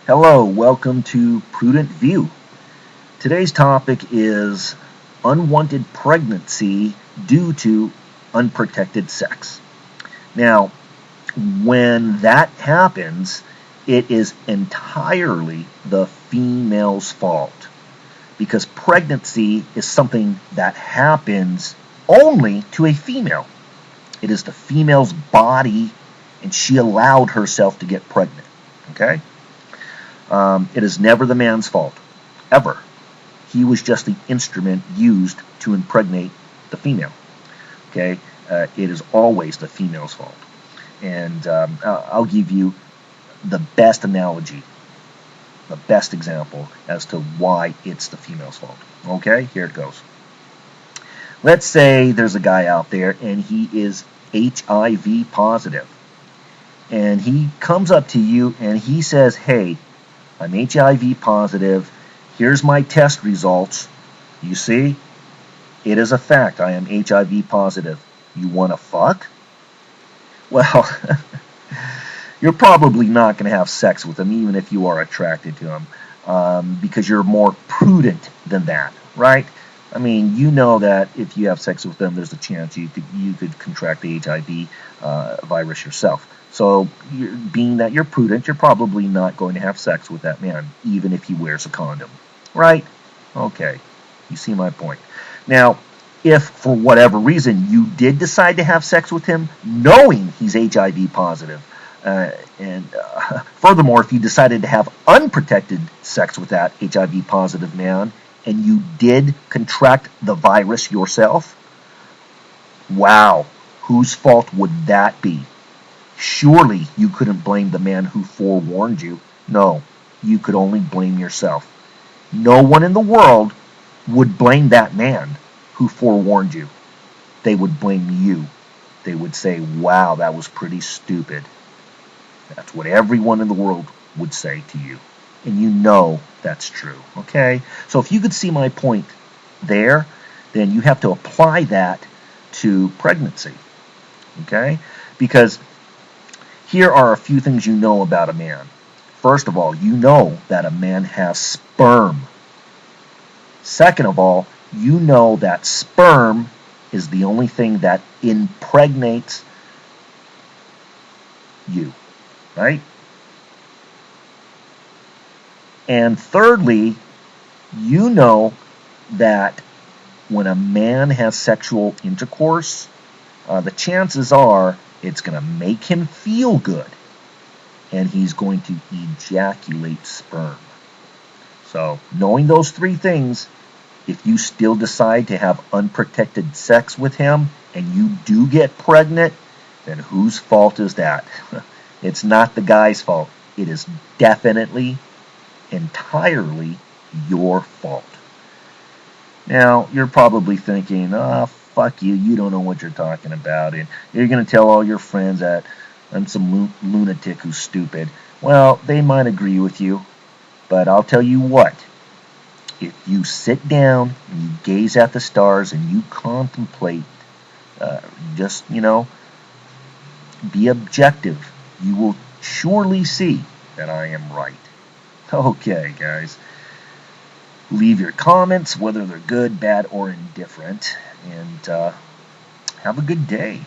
Hello, welcome to Prudent View. Today's topic is unwanted pregnancy due to unprotected sex. Now, when that happens, it is entirely the female's fault because pregnancy is something that happens only to a female. It is the female's body, and she allowed herself to get pregnant. Okay? It is never the man's fault, ever. He was just the instrument used to impregnate the female. Okay, it is always the female's fault. And I'll give you the best analogy, the best example as to why it's the female's fault. Okay, here it goes. Let's say there's a guy out there and he is HIV positive. And he comes up to you and he says, "Hey, I'm HIV positive. Here's my test results. You see, it is a fact. I am HIV positive. You want to fuck?" Well, you're probably not going to have sex with him, even if you are attracted to him, because you're more prudent than that, right? I mean, you know that if you have sex with them, there's a chance you could contract the HIV virus yourself. So, being that you're prudent, you're probably not going to have sex with that man, even if he wears a condom. Right? Okay. You see my point. Now, if for whatever reason you did decide to have sex with him, knowing he's HIV positive, and furthermore, if you decided to have unprotected sex with that HIV positive man, and you did contract the virus yourself, wow, whose fault would that be? Surely you couldn't blame the man who forewarned you. No, you could only blame yourself. No one in the world would blame that man who forewarned you. They would blame you. They would say, "Wow, that was pretty stupid." That's what everyone in the world would say to you. And you know that's true, okay? So if you could see my point there, then you have to apply that to pregnancy, okay? Because here are a few things you know about a man. First of all, you know that a man has sperm. Second of all, you know that sperm is the only thing that impregnates you, right? And thirdly, you know that when a man has sexual intercourse, the chances are it's going to make him feel good, and he's going to ejaculate sperm. So, knowing those three things, if you still decide to have unprotected sex with him and you do get pregnant, then whose fault is that? It's not the guy's fault. It is definitely, entirely your fault. Now, you're probably thinking, "Oh, fuck you, you don't know what you're talking about, and you're going to tell all your friends that I'm some lunatic who's stupid." Well, they might agree with you, but I'll tell you what. If you sit down and you gaze at the stars and you contemplate, just, be objective, you will surely see that I am right. Okay, guys. Leave your comments, whether they're good, bad, or indifferent, and have a good day.